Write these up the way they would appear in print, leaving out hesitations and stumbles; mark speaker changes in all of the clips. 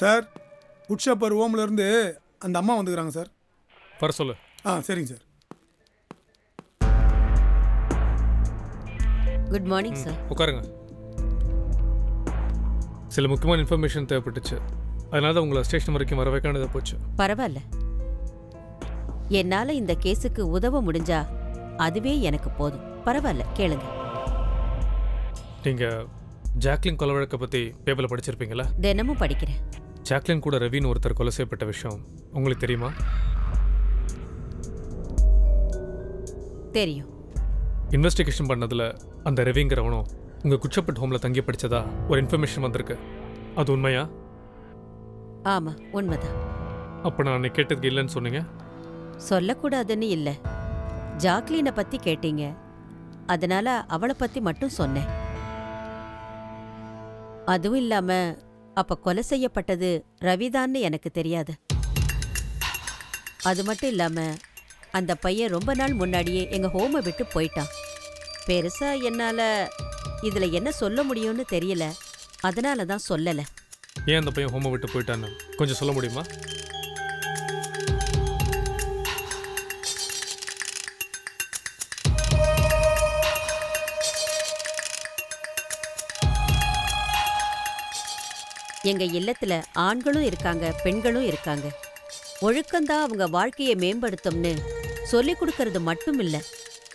Speaker 1: Sir உட்ஷப்பர் ஹோம்லேருந்து அந்த அம்மா வந்துக்கிறாங்க sir.
Speaker 2: வர சொல்லு.
Speaker 1: சரிங்க சார்.
Speaker 3: Good morning sir.
Speaker 2: உட்காருங்க. சில முக்கியமான இன்ஃபர்மேஷன் தேவைப்பட்டுச்சு, அதனால தான் உங்களை ஸ்டேஷன் வரைக்கும் வர வைக்கானதாக போச்சு.
Speaker 3: பரவாயில்ல, என்னால் இந்த கேஸுக்கு உதவ முடிஞ்சா அதுவே எனக்கு போதும். பரவாயில்ல, கேளுங்க.
Speaker 2: நீங்கள் ஜாக்லின் கொலை வழக்கை பற்றி பேப்பரில் படிச்சிருப்பீங்களா?
Speaker 3: தினமும் படிக்கிறேன்.
Speaker 2: ஜாக்லின் கூட ரவின்னு ஒருத்தர் கொலை செய்யப்பட்ட விஷயம் உங்களுக்கு தெரியுமா?
Speaker 3: தெரியும்.
Speaker 2: இன்வெஸ்டிகேஷன் பண்ணதில் அந்த ரவிங்கிறவனும் உங்கள் குச்சப்பட் ஹோமில் தங்கி படித்ததா ஒரு இன்ஃபர்மேஷன் வந்திருக்கு. அது உண்மையா?
Speaker 3: ஆமாம், உண்மைதான்.
Speaker 2: அப்போ நான் அன்னைக்கு கேட்டதுக்கு இல்லைன்னு சொன்னீங்க.
Speaker 3: சொல்லக்கூடாதுன்னு இல்லை, ஜாக்லினை பற்றி கேட்டீங்க, அதனால அவளை பற்றி மட்டும் சொன்னேன். அதுவும் இல்லாமல் அப்போ கொலை செய்யப்பட்டது ரவிதான்னு எனக்கு தெரியாது. அது மட்டும் இல்லாமல் அந்த பையன் ரொம்ப நாள் முன்னாடியே எங்கள் ஹோமை விட்டு போயிட்டான். பெருசாக என்னால் இதில் என்ன சொல்ல முடியும்னு தெரியல, அதனால தான் சொல்லலை.
Speaker 2: ஏன் அந்த பையன் ஹோமை விட்டு போயிட்டான்னு கொஞ்சம் சொல்ல முடியுமா?
Speaker 3: எங்க இல்லத்துல ஆண்களும் இருக்காங்க, பெண்களும் இருக்காங்க. ஒழுக்கம்தான் அவங்க வாழ்க்கையை மேம்படுத்தும்னு சொல்லிக் கொடுக்கறது மட்டும் இல்ல,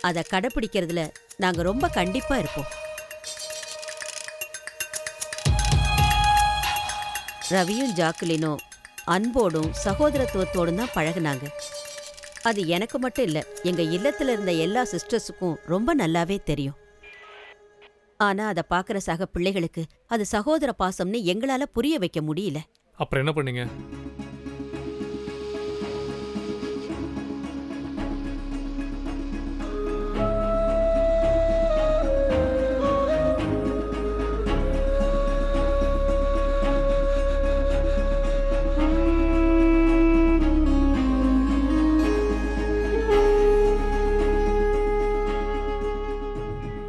Speaker 3: அதை கடைப்பிடிக்கிறதுல நாங்க ரொம்ப கண்டிப்பா இருப்போம். ரவியும் ஜாக்குலினும் அன்போடும் சகோதரத்துவத்தோடும் தான் பழகுனாங்க. அது எனக்கு மட்டும் இல்ல, எங்க இல்லத்துல இருந்த எல்லா சிஸ்டர்ஸுக்கும் ரொம்ப நல்லாவே தெரியும். ஆனா அதை பார்க்குற சக பிள்ளைகளுக்கு அது சகோதர பாசம்னு எங்களால புரிய வைக்க முடியல.
Speaker 2: அப்புறம் என்ன பண்ணீங்க?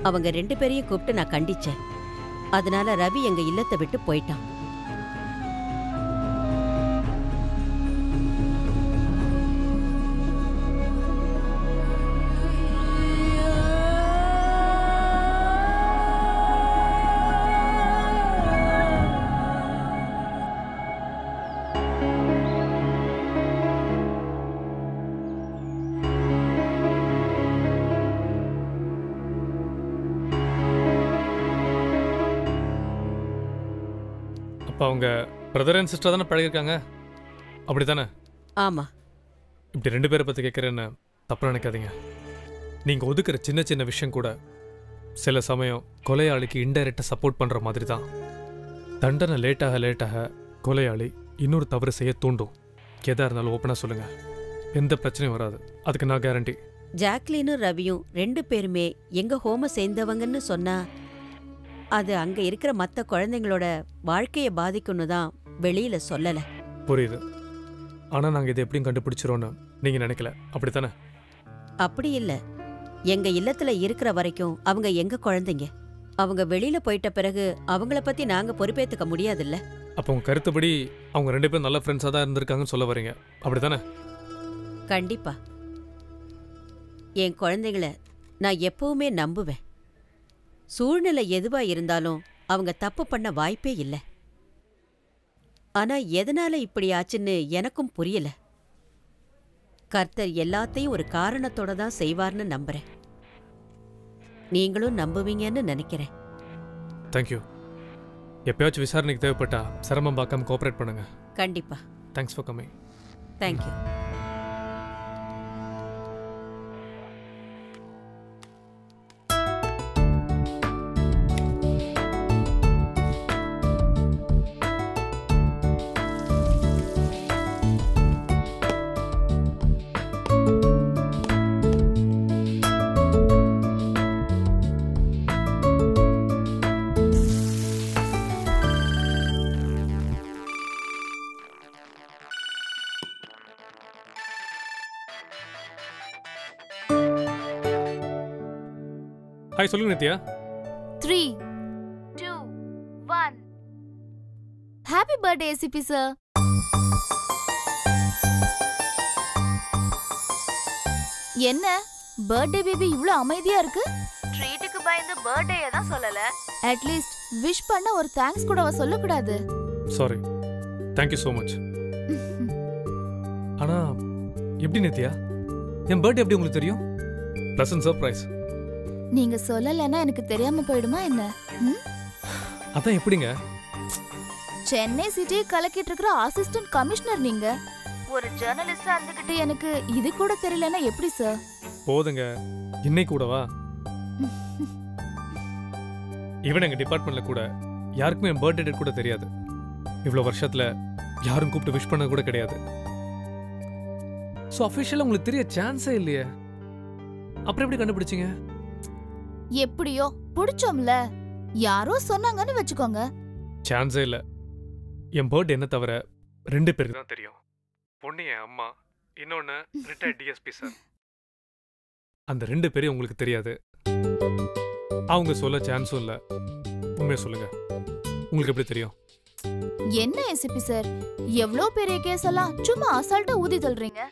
Speaker 3: அவங்க 2 பேரையும் கூப்பிட்டு நான் கண்டிச்சேன். அதனால ரவி எங்க இல்லத்தை விட்டு போயிட்டான்.
Speaker 2: அப்போ அவங்க பிரதர் அண்ட் சிஸ்டர் தானே பழகிருக்காங்க, அப்படி தானே?
Speaker 3: ஆமா.
Speaker 2: இப்படி 2 பேரை பற்றி கேட்குறேன்னு தப்பு நினைக்காதீங்க. நீங்கள் ஒதுக்குற சின்ன சின்ன விஷயம் கூட சில சமயம் கொலையாளிக்கு இன்டைரக்டாக சப்போர்ட் பண்ணுற மாதிரி தான். தண்டனை லேட்டாக கொலையாளி இன்னொரு தவறு செய்ய தூண்டும். எதாக இருந்தாலும் ஓப்பனாக சொல்லுங்கள், எந்த பிரச்சனையும் வராது, அதுக்கு நான் கேரண்டி.
Speaker 3: ஜாக்லினும் ரவியும் 2 பேருமே எங்க ஹோம சேர்ந்தவங்கன்னு சொன்னா அது அங்க இருக்கிற மற்ற குழந்தைங்களோட வாழ்க்கையை பாதிக்கும்னு தான் வெளியில சொல்லல.
Speaker 2: புரியுது, ஆனா நாங்க இதை எப்படியும் கண்டுபிடிச்சிரோன்னு நீங்க நினைக்கல, அப்படித்தானே?
Speaker 3: அப்படி இல்ல, எங்க இல்லத்துல இருக்கிற வரைக்கும் அவங்க எங்க குழந்தைங்க. அவங்க வெளியில போயிட்ட பிறகு அவங்கள பத்தி நாங்க பொறுப்பேத்துக்க முடியாதுல்ல.
Speaker 2: அப்போ உங்க கருத்துப்படி அவங்க 2 பேரும் நல்ல ஃப்ரெண்ட்ஸா தான் இருந்திருக்காங்கன்னு சொல்ல வரீங்க, அப்படித்தானே?
Speaker 3: கண்டிப்பா. என் குழந்தைங்கள நான் எப்பவுமே நம்புவேன். சூழ்நிலை எதுவா இருந்தாலும் அவங்க தப்பு பண்ண வாய்ப்பே இல்லை. ஆனா எதனால இப்படி ஆச்சுன்னு எனக்கும் புரியல. கர்த்தர் எல்லாத்தையும் ஒரு காரணத்தோட தான் செய்வார்னு நம்புறேன். நீங்களும் நம்புவீங்கன்னு நினைக்கிறேன்.
Speaker 2: தேங்க்யூ. எப்பயாச்சும் விசாரணைக்கு தேவைப்பட்டா சிரமம் பார்க்காம கோஆபரேட் பண்ணுங்க.
Speaker 3: கண்டிப்பா.
Speaker 2: Thanks for coming.
Speaker 3: Thank you.
Speaker 2: Hi, சொல்லுங்க Nithya.
Speaker 4: 3, 2, 1. Happy birthday ACP sir. என்ன பர்த்டே பேபி இவ்ளோ அமைதியா இருக்கு? ட்ரீட்டுக்கு பயந்து பர்த்டே தான் சொல்லல. அட்லீஸ்ட் விஷ் பண்ண ஒரு தேங்க்ஸ் கூடவா சொல்லக்கூடாது?
Speaker 2: சாரி. Thank you so much. ஆனா எப்படி நித்யா, என் பர்த்டே எப்படி உங்களுக்கு தெரியும்? Pleasant surprise.
Speaker 4: நீங்க சொல்லலன்னா எனக்கு தெரியாம போயிடுமா என்ன?
Speaker 2: அதான் எப்படிங்க?
Speaker 4: சென்னை சிட்டி கலக்கிட்டு இருக்கிற அசிஸ்டன்ட் கமிஷனர் நீங்க. ஒரு ஜர்னலிஸ்டா இருந்துகிட்டு எனக்கு இது கூட தெரியலன்னா எப்படி சார்?
Speaker 2: போதுங்க, இன்னைக்கு கூடவா? ஈவன் எங்க டிபார்ட்மெண்ட்ல கூட யாருக்குமே என் பர்த்டே டேட் கூட தெரியாது. இவ்வளோ வருஷத்துல யாரும் கூப்பிட்டு விஷ் பண்ண கூட கிடையாது. ஸோ அஃபிஷியலாக உங்களுக்கு தெரிய சான்ஸே இல்லையே. அப்புறம் எப்படி கண்டுபிடிச்சிங்க?
Speaker 4: எப்படியோ புடிச்சோம்ல, யாரோ சொன்னாங்கன்னு வச்சுக்கோங்க.
Speaker 2: சான்ஸே இல்லை. என் பர்த்டே என்ன தவிர 2 பேருக்கு தான் தெரியும். பொண்ணு என் அம்மா, இன்னொன்று ரிட்டையர்ட் டிஎஸ்பி சார். அந்த 2 பேரும் உங்களுக்கு தெரியாது. அவங்க சொல்ல சான்ஸும் இல்லை. உண்மையை சொல்லுங்க, உங்களுக்கு எப்படி தெரியும்?
Speaker 4: என்ன ஏசிபி சார், எவ்வளோ பெரிய கேஸ் எல்லாம் சும்மா அசால்ட்டா ஊதி தள்ளுறீங்க.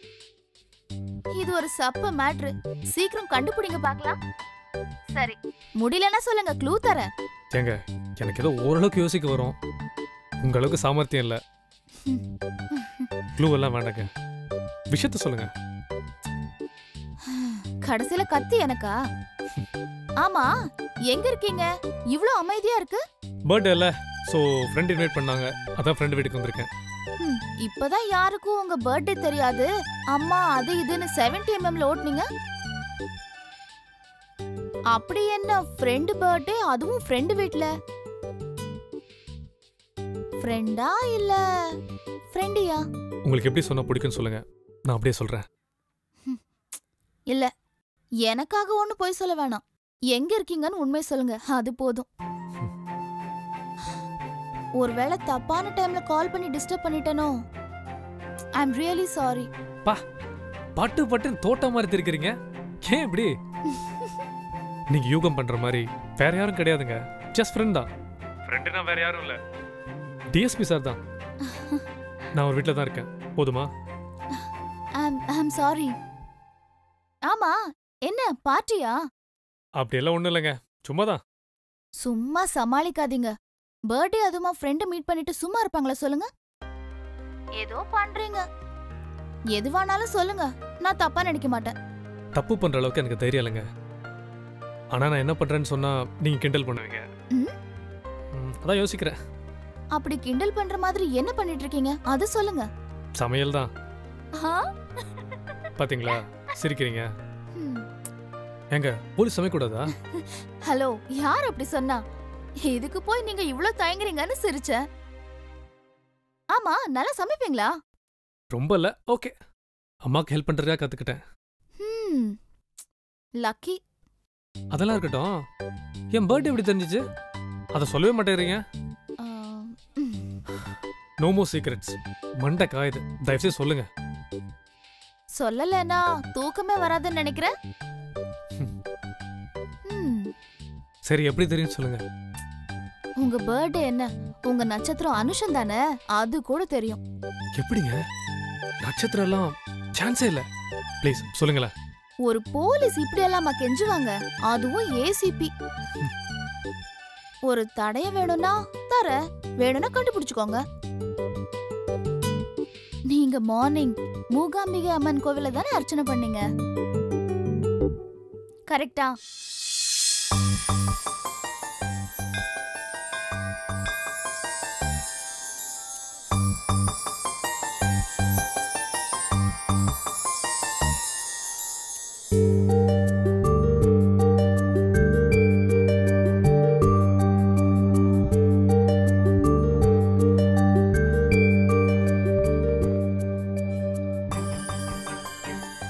Speaker 4: இது ஒரு சப்ப மேட்ரு. சீக்கிரம் கண்டுபிடிங்க பார்க்கலாம். சரி, முடியலன்னா சொல்லுங்க, க்ளூ தரேன்.
Speaker 2: ஏங்க, எனக்கு ஏதோ ஓரளவுக்கு யோசிக்க வரும். உங்க அளவுக்கு சாமர்த்தியம் இல்லை. க்ளூ எல்லாம் வேண்டாங்க, விஷயத்த சொல்லுங்க.
Speaker 4: கடைசியில கத்தி எனக்கா? ஆமா, எங்க இருக்கீங்க? இவ்ளோ அமைதியா இருக்கு.
Speaker 2: பர்த்டே இல்ல, ஸோ ஃப்ரெண்ட் இன்வைட் பண்ணாங்க, அதான் ஃப்ரெண்ட் வீட்டுக்கு வந்திருக்கேன்.
Speaker 4: இப்பதான் யாருக்கும் உங்க பர்த்டே தெரியாது, அம்மா அது இதுன்னு 70mm ஓட்டுனீங்க. அப்படி என்ன ஃப்ரெண்ட் பர்த்டே, அதுவும் ஃப்ரெண்ட் வீட்ல? ஃப்ரெண்டா இல்ல ஃப்ரெண்டியா?
Speaker 2: உங்களுக்கு எப்படி சொன்னா பிடிக்கும்னு சொல்லுங்க, நான் அப்படியே சொல்றேன்.
Speaker 4: இல்ல, எனக்காக ஒண்ணு போய் சொல்ல வேணாம். எங்க இருக்கீங்கன்னு உண்மை சொல்லுங்க, அது போதும். ஒருவேளை தப்பான டைம்ல கால் பண்ணி டிஸ்டர்ப் பண்ணிட்டேனோ? I am really sorry.
Speaker 2: பட்டு பட்டுன்னு தோட்ட மாதிரி தெரிக்கிறீங்க, ஏன் இப்படி? நீங்க யூகம் பண்ற மாதிரி வேற யாரும் கிடையாதுங்க, ஜஸ்ட் ஃப்ரெண்ட் தான். ஃப்ரெண்டுனா வேற யாரும் இல்ல, டிஎஸ்பி சார் தான். நான் ஒரு வீட்டில் தான் இருக்கேன், போதுமா?
Speaker 4: ஐ அம் சாரி. ஆமா, என்ன பார்ட்டியா?
Speaker 2: அப்படியெல்லாம் ஒண்ணும் இல்லைங்க, சும்மா தான்.
Speaker 4: சும்மா சமாளிக்காதீங்க. பர்த்டே அதுமா ஃப்ரெண்ட் மீட் பண்ணிட்டு சும்மா இருப்பாங்களா சொல்லுங்க? ஏதோ பண்றீங்க. எதுவானாலும் சொல்லுங்க, நான் தப்பா நினைக்க மாட்டேன்.
Speaker 2: தப்பு பண்ற அளவுக்கு எனக்கு தைரியம் இல்லைங்க. ஆனா நான் என்ன பண்றேன்னு சொன்னா நீங்க கிண்டல் பண்ணுவீங்க. அதான் யோசிக்கிறேன்.
Speaker 4: அப்படி கிண்டல் பண்ற மாதிரி என்ன பண்ணிட்டு இருக்கீங்க, அது சொல்லுங்க.
Speaker 2: சமையல் தான். பாத்தீங்களா சிரிக்கிறீங்க? எங்க போலீஸ் சமைக்கூடாதா?
Speaker 4: ஹலோ, யார் அப்படி சொன்னா? இதுக்கு போய் நீங்க இவ்ளோ தயங்குறீங்கன்னு சிரிச்சேன். ஆமா, நல்லா சமைப்பீங்களா?
Speaker 2: ரொம்ப இல்ல, ஓகே. அம்மாக்கு ஹெல்ப் பண்றதா கத்துக்கிட்டேன்.
Speaker 4: லக்கி.
Speaker 2: அதெல்லாம் இருக்கட்டும், என் பர்த்டே எப்படி தெரிஞ்சிச்சு? அதை சொல்லவே மாட்டேங்கிறீங்க. No more secrets. மண்டை காயுது, தயவுசெய்து சொல்லுங்க.
Speaker 4: சொல்லலனா தூக்கமே வராதுன்னு நினைக்கிறேன்.
Speaker 2: சரி, எப்படி தெரியும் சொல்லுங்க.
Speaker 4: உங்க பர்த்டே என்ன? உங்க நட்சத்திரம் அனுஷம் தானே, அது கூட தெரியும்.
Speaker 2: எப்படிங்க? நட்சத்திரம் எல்லாம் சான்ஸே இல்ல. ப்ளீஸ் சொல்லுங்களேன்.
Speaker 4: ஒரு போலீஸ் இப்படி எல்லாம் கெஞ்சுவாங்க, அதுவும் ஏசிபி. ஒரு தடைய வேணும்னா தர, வேணும்னா கண்டுபிடிச்சுக்கோங்க. நீங்க மார்னிங் மூகாம்பிகை அம்மன் கோவில தானே அர்ச்சனை பண்ணீங்க, கரெக்டா?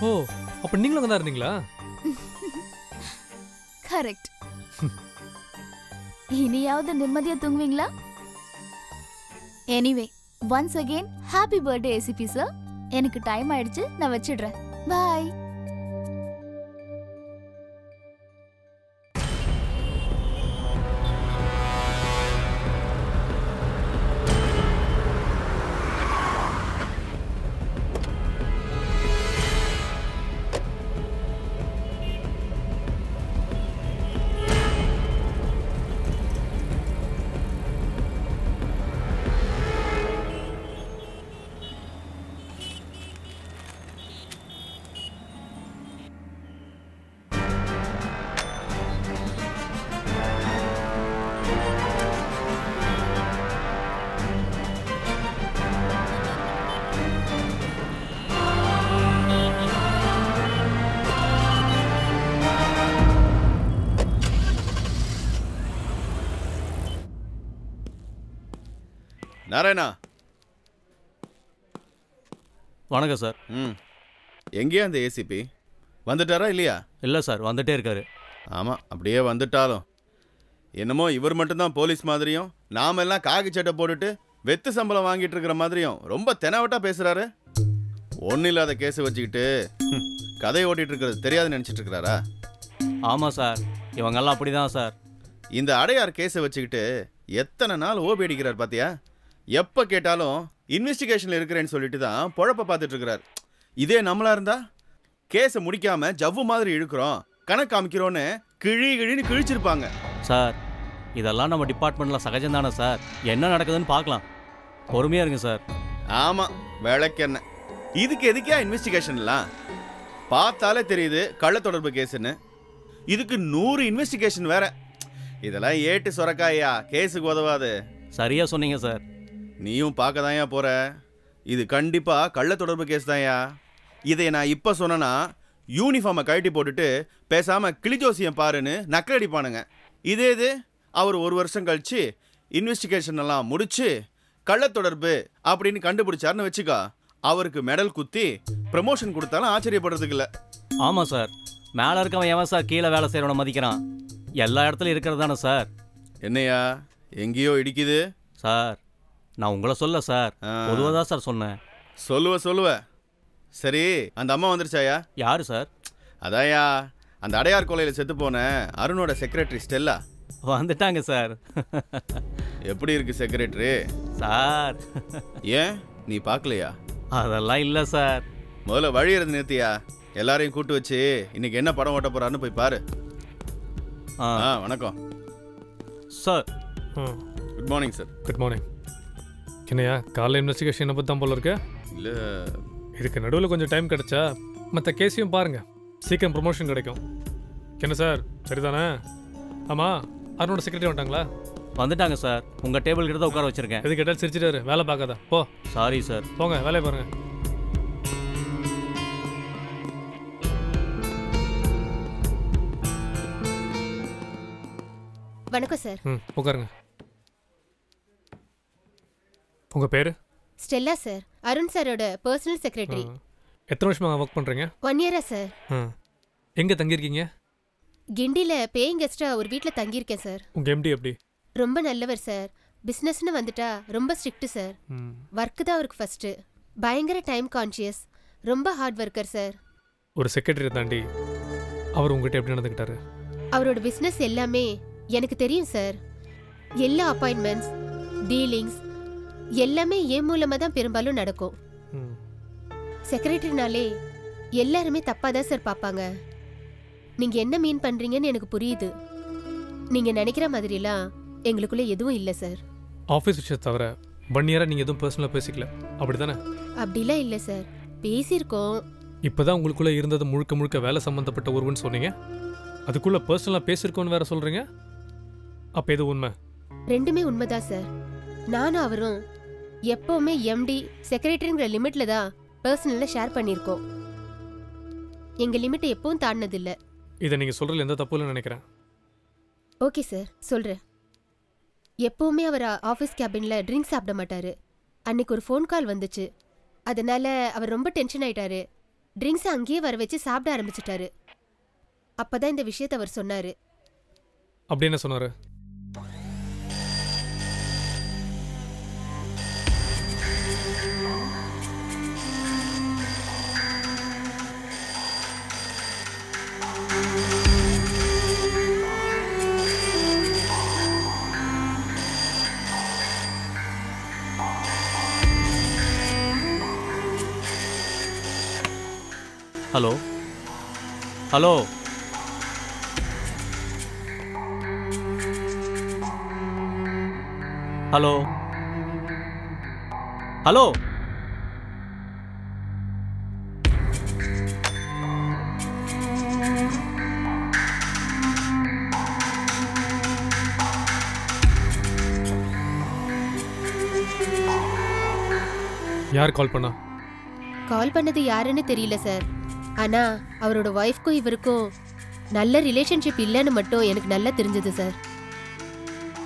Speaker 2: ஓ, அப்ப நீங்களும் தான் இருந்தீங்களா?
Speaker 4: கரெக்ட். இனியாவது நிம்மதியா தூங்குவீங்களா? Anyway, once again happy birthday ACP sir. எனக்கு டைம் ஆயிடுச்சு, நான் வச்சிடுறேன். பாய்.
Speaker 5: நாராயணா.
Speaker 6: வணக்கம் சார்.
Speaker 5: எங்கேயா அந்த ஏசிபி வந்துட்டாரா இல்லையா?
Speaker 6: இல்லை சார், வந்துட்டே இருக்காரு.
Speaker 5: ஆமாம், அப்படியே வந்துட்டாலும் என்னமோ இவர் மட்டும்தான் போலீஸ் மாதிரியும் நாம எல்லாம் காகி சட்டை போட்டுட்டு வெத்து சம்பளம் வாங்கிட்டு இருக்கிற மாதிரியும் ரொம்ப தெனாவட்டா பேசுறாரு. ஒன்றும் இல்லாத கேஸை வச்சுக்கிட்டு கதையை ஓட்டிட்டு இருக்கிறது தெரியாதுன்னு நினச்சிட்டு இருக்கிறாரா?
Speaker 6: ஆமாம் சார், இவங்கெல்லாம் அப்படி தான் சார்.
Speaker 5: இந்த அடையார் கேஸை வச்சுக்கிட்டு எத்தனை நாள் ஓபி அடிக்கிறார் பார்த்தியா? எப்போ கேட்டாலும் இன்வெஸ்டிகேஷனில் இருக்கிறேன்னு சொல்லிட்டு தான் பொழப்ப பார்த்துட்டு இருக்கிறார். இதே நம்மளா இருந்தா கேஸை முடிக்காம ஜவ்வு மாதிரி இழுக்கிறோம், கணக்கு காமிக்கிறோன்னு கிழின்னு கிழிச்சிருப்பாங்க.
Speaker 6: சார், இதெல்லாம் நம்ம டிபார்ட்மெண்ட்டில் சகஜம் தானே சார். என்ன நடக்குதுன்னு பார்க்கலாம், பொறுமையாக இருங்க சார்.
Speaker 5: ஆமாம், விளக்கென்ன இதுக்கு எதுக்கே இன்வெஸ்டிகேஷன்லாம்? பார்த்தாலே தெரியுது கள்ள தொடர்பு கேஸுன்னு. இதுக்கு 100 இன்வெஸ்டிகேஷன் வேற. இதெல்லாம் ஏட்டு சொரக்காயா, கேஸுக்கு உதவாது.
Speaker 6: சரியா சொன்னீங்க சார்.
Speaker 5: நீயும் பார்க்க தான்யா போற. இது கண்டிப்பா கள்ள தொடர்பு கேஸ் தான்யா. இதை நான் இப்போ சொன்னேன்னா யூனிஃபார்மை கழட்டி போட்டுட்டு பேசாம கிளிஜோசியம் பாருன்னு நக்கலடிப்பானுங்க. இதே இது அவர் 1 வருஷம் கழிச்சு இன்வெஸ்டிகேஷன் எல்லாம் முடிச்சு கள்ள தொடர்பு அப்படின்னு கண்டுபிடிச்சாருன்னு வச்சுக்கோ, அவருக்கு மெடல் குத்தி ப்ரமோஷன் கொடுத்தாலும் ஆச்சரியப்படுறதுக்கு இல்லை.
Speaker 6: ஆமாம் சார், மேலே இருக்கவன் எவன் சார் கீழே வேலை செய்கிறவனை மதிக்கிறான்? எல்லா இடத்துலையும் இருக்கிறது தானே சார்.
Speaker 5: என்னையா எங்கேயோ இடிக்குது
Speaker 6: சார்? நான் உங்களை சொல்ல சார், பொதுவாக தான் சார் சொன்னேன்.
Speaker 5: சொல்லுவ. சரி, அந்த அம்மா வந்துருச்சாயா?
Speaker 6: யாரு சார்?
Speaker 5: அதாயா அந்த அடையார் கொலையில் செத்து போன அருணோட செக்ரட்டரி ஸ்டெல்லா.
Speaker 6: வந்துட்டாங்க சார்.
Speaker 5: எப்படி இருக்கு செக்ரட்டரி
Speaker 6: சார்?
Speaker 5: ஏன் நீ பார்க்கலையா?
Speaker 6: அதெல்லாம் இல்லை சார்.
Speaker 5: முதல்ல வழி இருந்து நிறுத்தியா, எல்லாரையும் கூட்டு வச்சு இன்னைக்கு என்ன படம் ஓட்ட போறான்னு போய் பாரு. வணக்கம்
Speaker 6: sir.
Speaker 5: Good morning sir.
Speaker 2: Good morning. என்னையா காலைல இன்வெஸ்டிகேஷன் என்ன பற்றி தான் போல இருக்கு?
Speaker 5: இல்லை,
Speaker 2: இதுக்கு நடுவில் கொஞ்சம் டைம் கிடைச்சா மற்ற கேஸையும் பாருங்க, சீக்கிரம் ப்ரொமோஷன் கிடைக்கும். என்ன சார், சரிதானே? ஆமாம், அருணோட செக்ரட்டரி வந்துட்டாங்களா?
Speaker 6: வந்துட்டாங்க சார், உங்கள் டேபிள் கிட்ட தான் உட்கார வச்சிருக்கேன்.
Speaker 2: எது கேட்டாலும் சிரிச்சிட்டாரு, வேலை பார்க்காத போ.
Speaker 6: Sorry sir.
Speaker 2: போங்க, வேலையை பாருங்க.
Speaker 7: வணக்கம் சார்.
Speaker 2: உட்காருங்க. உங்கள் பேர்?
Speaker 7: ஸ்டெல்லா சார், அருண் சாரோட பர்சனல் செக்ரட்டரி.
Speaker 2: எத்தனை வருஷமாக ஒர்க் பண்ணுறீங்க?
Speaker 7: 1 இயரா சார்.
Speaker 2: எங்கே தங்கியிருக்கீங்க?
Speaker 7: கிண்டியில் பேயிங் கெஸ்ட்டாக ஒரு வீட்டில் தங்கியிருக்கேன் சார்.
Speaker 2: உங்கள் எம்டி எப்படி?
Speaker 7: ரொம்ப நல்லவர் சார். பிஸ்னஸ்னு வந்துட்டா ரொம்ப ஸ்ட்ரிக்ட்டு சார். ஒர்க்கு தான் அவருக்கு ஃபஸ்ட்டு. பயங்கர டைம் கான்ஷியஸ், ரொம்ப ஹார்ட் ஒர்க்கர் சார்.
Speaker 2: ஒரு செக்ரட்டரியை தாண்டி அவர் உங்ககிட்ட எப்படி நடந்துக்கிட்டாரு?
Speaker 7: அவரோட பிஸ்னஸ் எல்லாமே எனக்கு தெரியும் சார். எல்லா அப்பாயின்மெண்ட்ஸ், டீலிங்ஸ் எல்லாமே என் மூலமாக தான் பெரும்பாலும் நடக்கும். செக்ரட்டரினாலே எல்லாருமே தப்பாக தான் சார் பார்ப்பாங்க. நீங்கள் என்ன மீன் பண்ணுறீங்கன்னு எனக்கு புரியுது. நீங்கள் நினைக்கிற மாதிரிலாம் எங்களுக்குள்ளே எதுவும் இல்லை சார்.
Speaker 2: ஆஃபீஸ் விஷயத்தை தவிர 1 இயராக நீங்கள் எதுவும் பர்சனலாக பேசிக்கல, அப்படி தானே?
Speaker 7: அப்படிலாம் இல்லை சார், பேசியிருக்கோம்.
Speaker 2: இப்போ தான் உங்களுக்குள்ளே இருந்தது முழுக்க முழுக்க வேலை சம்மந்தப்பட்ட ஒருவன்னு சொன்னீங்க, அதுக்குள்ளே பர்சனலாக பேசியிருக்கோன்னு வேற சொல்கிறீங்க. அப்போ எது உண்மை?
Speaker 7: ரெண்டுமே உண்மைதான் சார். நானும் அவரும் எப்போவுமே எம்டி செக்ரட்டரிங்கிற லிமிட்டில் தான் பர்சனலில் ஷேர் பண்ணியிருக்கோம். எங்கள் லிமிட்டை எப்பவும் தாண்டினதில்லை.
Speaker 2: இதை நீங்கள் சொல்கிறதுல எந்த தப்புன்னு நினைக்கிறேன்.
Speaker 7: ஓகே சார், சொல்கிறேன். எப்போவுமே அவர் ஆஃபீஸ் கேபினில் ட்ரிங்க்ஸ் சாப்பிட மாட்டார். அன்னைக்கு ஒரு ஃபோன் கால் வந்துச்சு, அதனால் அவர் ரொம்ப டென்ஷன் ஆயிட்டாரு. ட்ரிங்க்ஸை அங்கேயே வர வச்சு சாப்பிட ஆரம்பிச்சிட்டாரு. அப்போ தான் இந்த விஷயத்தை அவர் சொன்னார்.
Speaker 2: அப்படி என்ன சொன்னார்?
Speaker 6: ஹலோ ஹலோ ஹலோ ஹலோ
Speaker 2: யார் கால் பண்ணா?
Speaker 7: கால் பண்ணது யாருன்னு தெரியல சார். ஆனா அவரோட ஒய்ஃப்க்கும் இவருக்கும் நல்ல ரிலேஷன்ஷிப் இல்லைன்னு மட்டும் எனக்கு நல்லா தெரிஞ்சது சார்.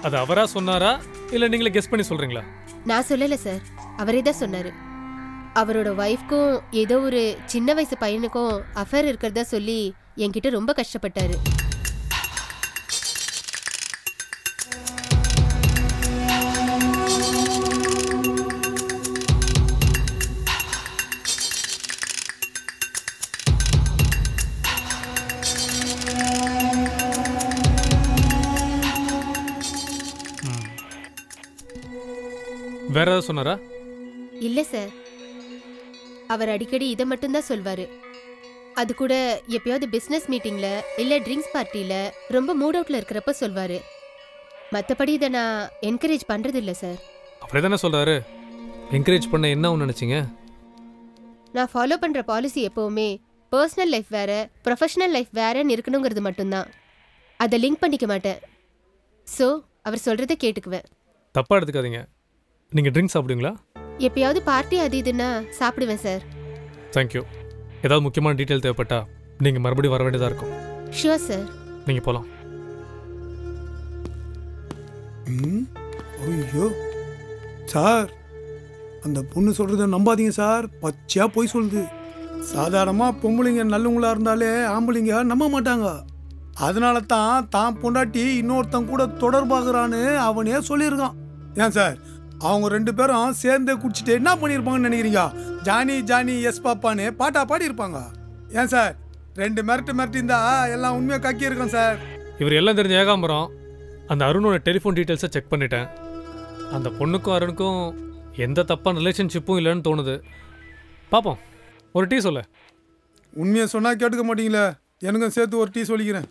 Speaker 2: அது அவரா சொன்னாரா இல்லை நீங்களே கெஸ் பண்ணி சொல்றீங்களா?
Speaker 7: நான் சொல்லல சார், அவரே தான் சொன்னாரு. அவரோட ஒய்ஃப்க்கும் ஏதோ ஒரு சின்ன வயசு பையனுக்கும் அஃபேர் இருக்கிறதா சொல்லி என்கிட்ட ரொம்ப கஷ்டப்பட்டாரு.
Speaker 2: வேற ஏதாவது சொன்னாரா?
Speaker 7: இல்ல சார், அவர் அடிக்கடி இதை மட்டும்தான் சொல்வாரு. அது கூட எப்பயாவது பிசினஸ் மீட்டிங்ல இல்ல ட்ரிங்க்ஸ் பார்ட்டியில ரொம்ப மூட் அவுட்ல இருக்கிறப்ப சொல்வாரு. மற்றபடி இதை நான் என்கரேஜ் பண்றது இல்ல சார்.
Speaker 2: அவரே தானே சொல்றாரு. என்கரேஜ் பண்ண என்ன நினைச்சீங்க?
Speaker 7: நான் ஃபாலோ பண்ற பாலிசி எப்பவுமே பர்சனல் லைஃப் வேற ப்ரொஃபஷனல் லைஃப் வேறன்னு இருக்கணுங்கிறது மட்டும்தான். அதை லிங்க் பண்ணிக்க மாட்டேன். ஸோ அவர் சொல்றதை கேட்டுக்குவேன்.
Speaker 2: தப்பா எடுத்துக்காதீங்க. நீங்க ட்ரிங்க்ஸ் சாப்பிடுவீங்களா?
Speaker 7: எப்பயாவது பார்ட்டி அது இதுன்னா சாப்பிடுவேன் சார்.
Speaker 2: தேங்க்யூ. ஏதாவது முக்கியமான டீட்டெயில் தேவைப்பட்டா நீங்கள் மறுபடியும் வர வேண்டியதாக இருக்கும்.
Speaker 7: Sure sir.
Speaker 2: நீங்கள் போகலாம்.
Speaker 1: ஐயோ சார், அந்த பொண்ணு சொல்கிறத நம்பாதீங்க சார். பச்சையாக போய் சொல்லுது. சாதாரணமாக பொம்பளைங்க நல்லவங்களா இருந்தாலே ஆம்பளைங்க நம்ப மாட்டாங்க. அதனால தான் பொண்டாட்டி இன்னொருத்தன் கூட தொடர்பாகிறான்னு அவனே சொல்லியிருக்கான். ஏன் சார், அவங்க 2 பேரும் சேர்ந்து குடிச்சிட்டு என்ன பண்ணியிருப்பாங்கன்னு நினைக்கிறீங்க? ஜானி ஜானி எஸ் பாப்பான்னு பாட்டா பாடியிருப்பாங்க. ஏன் சார், 2 மிரட்டு இருந்தா எல்லாம் உண்மையாக கக்கியிருக்கோம் சார்.
Speaker 2: இவர் எல்லாம் தெரிஞ்ச ஏகாம்பரம். அந்த அருணோட டெலிஃபோன் டீட்டெயில்ஸை செக் பண்ணிட்டேன். அந்த பொண்ணுக்கும் அருணுக்கும் எந்த தப்பான ரிலேஷன்ஷிப்பும் இல்லைன்னு தோணுது. பார்ப்போம். ஒரு டீ சொல்ல.
Speaker 1: உண்மையை சொன்னால் கேட்டுக்க மாட்டீங்களே, எனக்கும் சேர்த்து ஒரு டீ சொல்லிக்கிறேன்.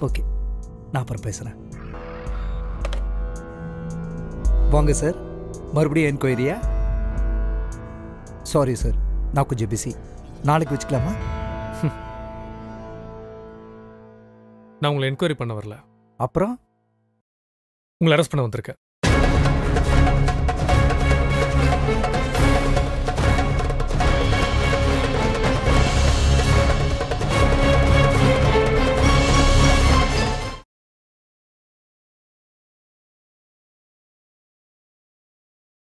Speaker 8: ஓகே, நான் அப்புறம் பேசுகிறேன். வாங்க சார், மறுபடியும் என்கொயரியா? சாரி சார், நான் கொஞ்சம் பிஸி. நாளைக்கு வச்சுக்கலாமா?
Speaker 2: நான் உங்களை என்கொயரி பண்ண வரல.
Speaker 8: அப்புறம்
Speaker 2: உங்களை அரெஸ்ட் பண்ண வந்திருக்கேன்.